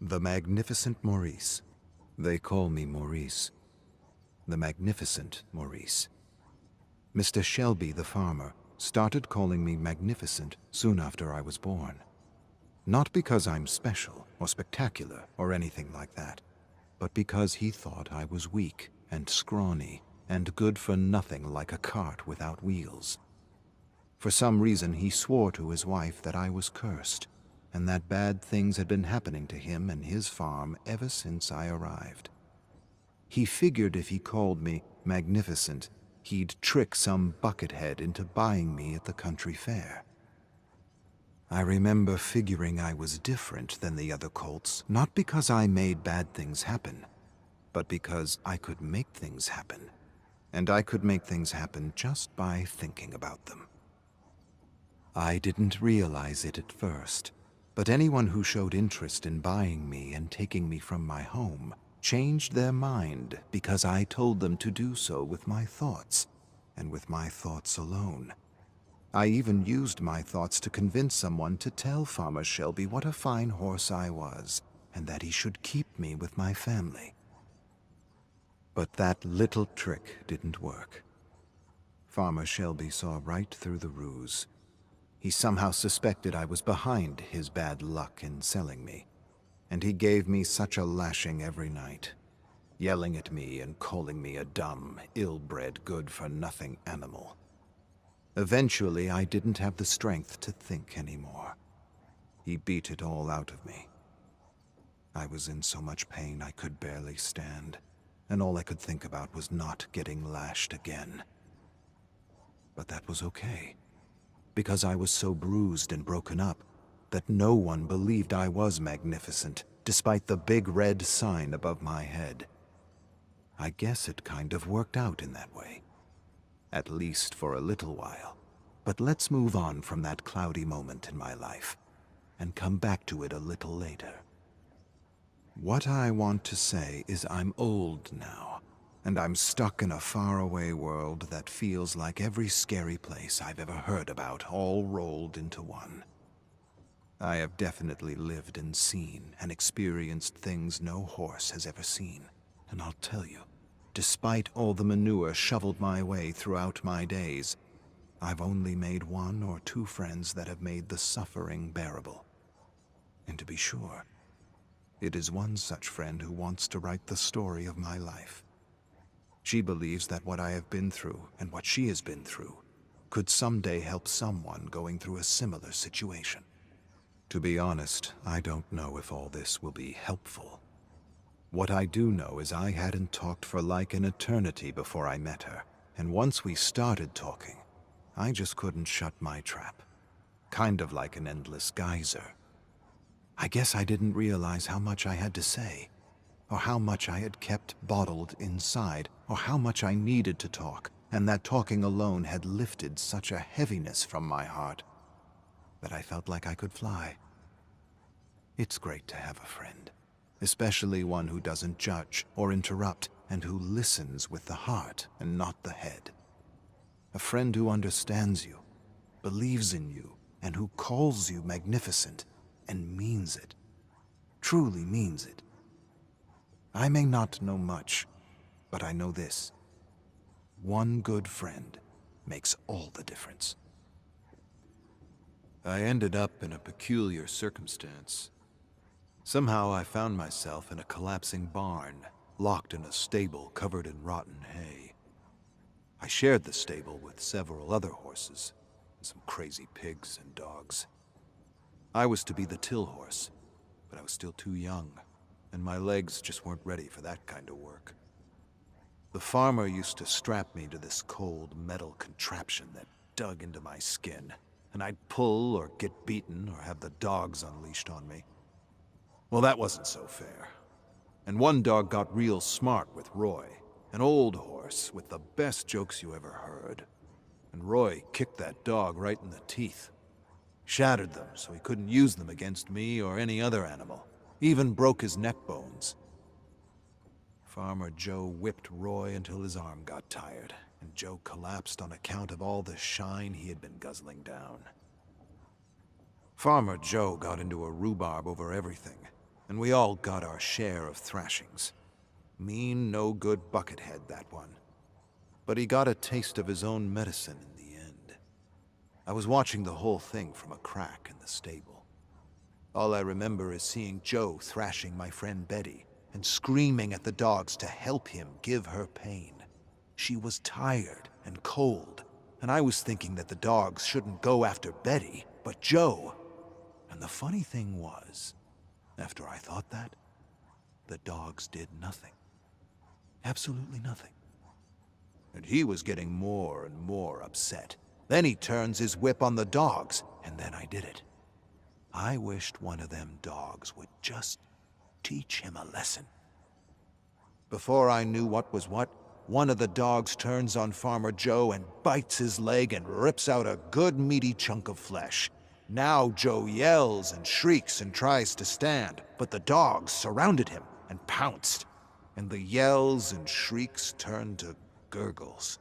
The Magnificent Maurice. They call me Maurice. The Magnificent Maurice. Mr. Shelby, the farmer, started calling me magnificent soon after I was born. Not because I'm special or spectacular or anything like that, but because he thought I was weak and scrawny and good for nothing like a cart without wheels. For some reason, he swore to his wife that I was cursed, and that bad things had been happening to him and his farm ever since I arrived. He figured if he called me magnificent, he'd trick some buckethead into buying me at the country fair. I remember figuring I was different than the other colts, not because I made bad things happen, but because I could make things happen. And I could make things happen just by thinking about them. I didn't realize it at first, but anyone who showed interest in buying me and taking me from my home changed their mind because I told them to do so with my thoughts, and with my thoughts alone. I even used my thoughts to convince someone to tell Farmer Shelby what a fine horse I was, and that he should keep me with my family. But that little trick didn't work. Farmer Shelby saw right through the ruse. He somehow suspected I was behind his bad luck in selling me, and he gave me such a lashing every night, yelling at me and calling me a dumb, ill-bred, good-for-nothing animal. Eventually, I didn't have the strength to think anymore. He beat it all out of me. I was in so much pain I could barely stand, and all I could think about was not getting lashed again. But that was okay, because I was so bruised and broken up that no one believed I was magnificent, despite the big red sign above my head. I guess it kind of worked out in that way. At least for a little while. But let's move on from that cloudy moment in my life, and come back to it a little later. What I want to say is I'm old now, and I'm stuck in a faraway world that feels like every scary place I've ever heard about all rolled into one. I have definitely lived and seen and experienced things no horse has ever seen, and I'll tell you, despite all the manure shoveled my way throughout my days, I've only made 1 or 2 friends that have made the suffering bearable. And to be sure, it is one such friend who wants to write the story of my life. She believes that what I have been through and what she has been through could someday help someone going through a similar situation. To be honest, I don't know if all this will be helpful. What I do know is I hadn't talked for like an eternity before I met her, and once we started talking, I just couldn't shut my trap. Kind of like an endless geyser. I guess I didn't realize how much I had to say, or how much I had kept bottled inside, or how much I needed to talk, and that talking alone had lifted such a heaviness from my heart that I felt like I could fly. It's great to have a friend, especially one who doesn't judge or interrupt and who listens with the heart and not the head. A friend who understands you, believes in you, and who calls you magnificent and means it, truly means it. I may not know much, but I know this. One good friend makes all the difference. I ended up in a peculiar circumstance. Somehow I found myself in a collapsing barn, locked in a stable covered in rotten hay. I shared the stable with several other horses, and some crazy pigs and dogs. I was to be the till horse, but I was still too young, and my legs just weren't ready for that kind of work. The farmer used to strap me to this cold metal contraption that dug into my skin, and I'd pull or get beaten or have the dogs unleashed on me. Well, that wasn't so fair. And one dog got real smart with Roy, an old horse with the best jokes you ever heard. And Roy kicked that dog right in the teeth. Shattered them so he couldn't use them against me or any other animal. Even broke his neck bones. Farmer Joe whipped Roy until his arm got tired, and Joe collapsed on account of all the shine he had been guzzling down. Farmer Joe got into a rhubarb over everything, and we all got our share of thrashings. Mean, no-good buckethead, that one. But he got a taste of his own medicine in the end. I was watching the whole thing from a crack in the stable. All I remember is seeing Joe thrashing my friend Betty and screaming at the dogs to help him give her pain. She was tired and cold, and I was thinking that the dogs shouldn't go after Betty, but Joe. And the funny thing was, after I thought that, the dogs did nothing. Absolutely nothing. And he was getting more and more upset. Then he turns his whip on the dogs, and then I did it. I wished one of them dogs would just teach him a lesson. Before I knew what was what, one of the dogs turns on Farmer Joe and bites his leg and rips out a good meaty chunk of flesh. Now Joe yells and shrieks and tries to stand, but the dogs surrounded him and pounced. And the yells and shrieks turned to gurgles,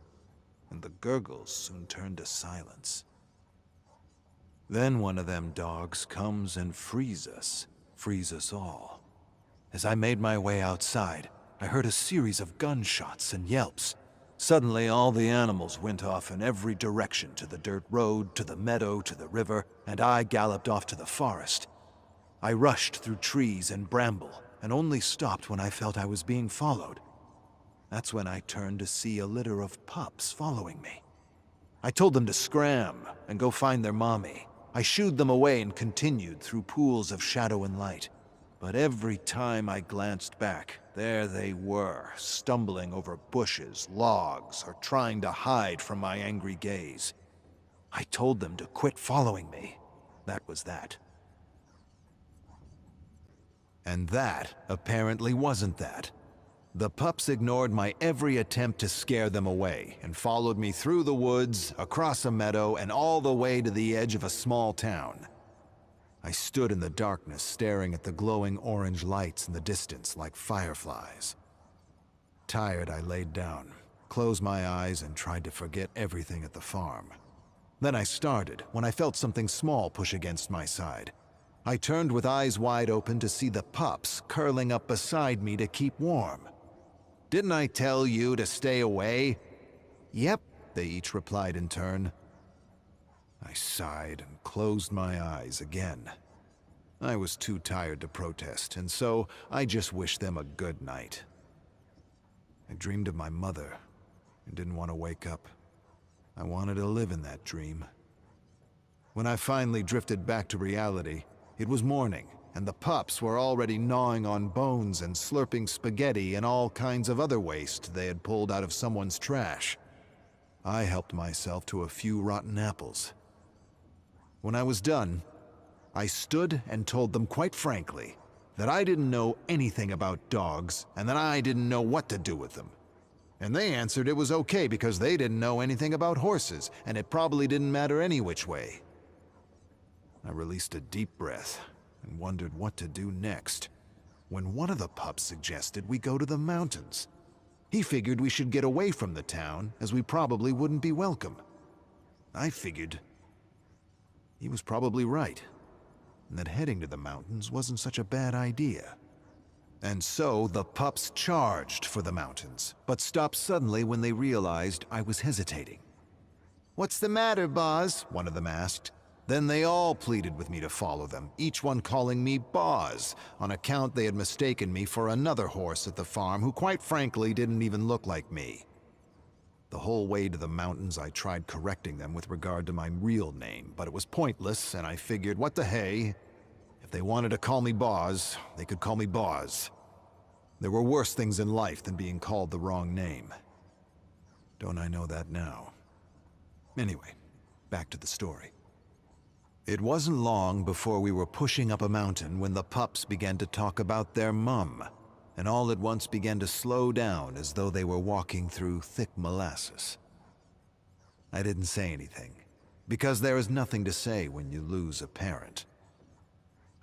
and the gurgles soon turned to silence. Then one of them dogs comes and frees us all. As I made my way outside, I heard a series of gunshots and yelps. Suddenly, all the animals went off in every direction, to the dirt road, to the meadow, to the river, and I galloped off to the forest. I rushed through trees and bramble, and only stopped when I felt I was being followed. That's when I turned to see a litter of pups following me. I told them to scram and go find their mommy. I shooed them away and continued through pools of shadow and light. But every time I glanced back, there they were, stumbling over bushes, logs, or trying to hide from my angry gaze. I told them to quit following me. That was that. And that apparently wasn't that. The pups ignored my every attempt to scare them away and followed me through the woods, across a meadow, and all the way to the edge of a small town. I stood in the darkness, staring at the glowing orange lights in the distance like fireflies. Tired, I laid down, closed my eyes, and tried to forget everything at the farm. Then I started when I felt something small push against my side. I turned with eyes wide open to see the pups curling up beside me to keep warm. "Didn't I tell you to stay away?" "Yep," they each replied in turn. I sighed and closed my eyes again. I was too tired to protest, and so I just wished them a good night. I dreamed of my mother and didn't want to wake up. I wanted to live in that dream. When I finally drifted back to reality, it was morning, and the pups were already gnawing on bones and slurping spaghetti and all kinds of other waste they had pulled out of someone's trash. I helped myself to a few rotten apples. When I was done, I stood and told them quite frankly that I didn't know anything about dogs and that I didn't know what to do with them. And they answered it was okay because they didn't know anything about horses and it probably didn't matter any which way. I released a deep breath and wondered what to do next, when one of the pups suggested we go to the mountains. He figured we should get away from the town, as we probably wouldn't be welcome. I figured he was probably right, and that heading to the mountains wasn't such a bad idea. And so the pups charged for the mountains, but stopped suddenly when they realized I was hesitating. "What's the matter, Boz?" one of them asked. Then they all pleaded with me to follow them, each one calling me Boz, on account they had mistaken me for another horse at the farm who quite frankly didn't even look like me. The whole way to the mountains I tried correcting them with regard to my real name, but it was pointless, and I figured, what the hey? If they wanted to call me Boz, they could call me Boz. There were worse things in life than being called the wrong name. Don't I know that now? Anyway, back to the story. It wasn't long before we were pushing up a mountain when the pups began to talk about their mum, and all at once began to slow down as though they were walking through thick molasses. I didn't say anything, because there is nothing to say when you lose a parent.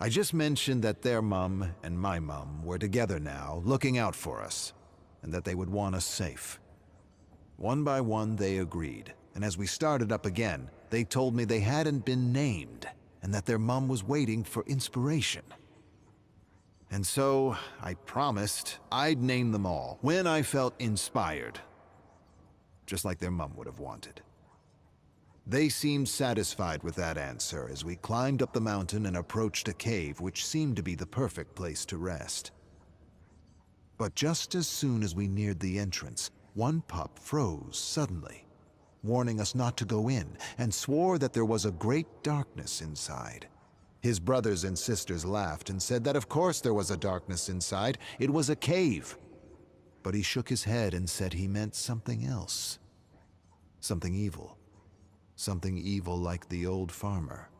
I just mentioned that their mum and my mum were together now, looking out for us, and that they would want us safe. One by one they agreed, and as we started up again, they told me they hadn't been named, and that their mum was waiting for inspiration. And so I promised I'd name them all when I felt inspired, just like their mum would have wanted. They seemed satisfied with that answer as we climbed up the mountain and approached a cave which seemed to be the perfect place to rest. But just as soon as we neared the entrance, one pup froze suddenly, warning us not to go in, and swore that there was a great darkness inside. His brothers and sisters laughed and said that of course there was a darkness inside, it was a cave. But he shook his head and said he meant something else. Something evil. Something evil like the old farmer.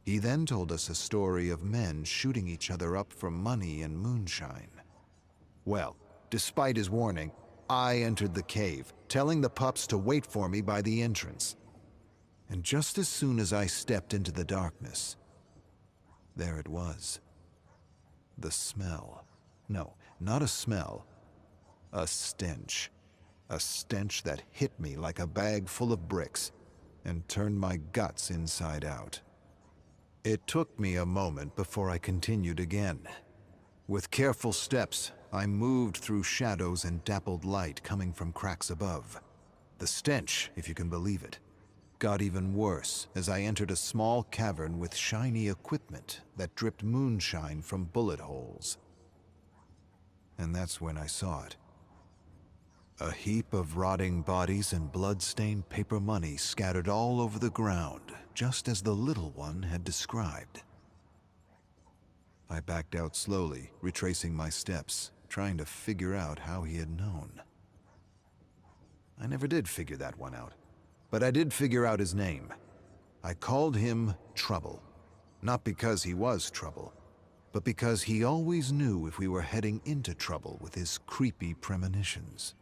He then told us a story of men shooting each other up for money and moonshine. Well, despite his warning, I entered the cave, telling the pups to wait for me by the entrance. And just as soon as I stepped into the darkness, there it was. The smell. No, not a smell. A stench. A stench that hit me like a bag full of bricks and turned my guts inside out. It took me a moment before I continued again. With careful steps, I moved through shadows and dappled light coming from cracks above. The stench, if you can believe it, got even worse as I entered a small cavern with shiny equipment that dripped moonshine from bullet holes. And that's when I saw it. A heap of rotting bodies and blood-stained paper money scattered all over the ground, just as the little one had described. I backed out slowly, retracing my steps, trying to figure out how he had known. I never did figure that one out, but I did figure out his name. I called him Trouble, not because he was trouble, but because he always knew if we were heading into trouble with his creepy premonitions.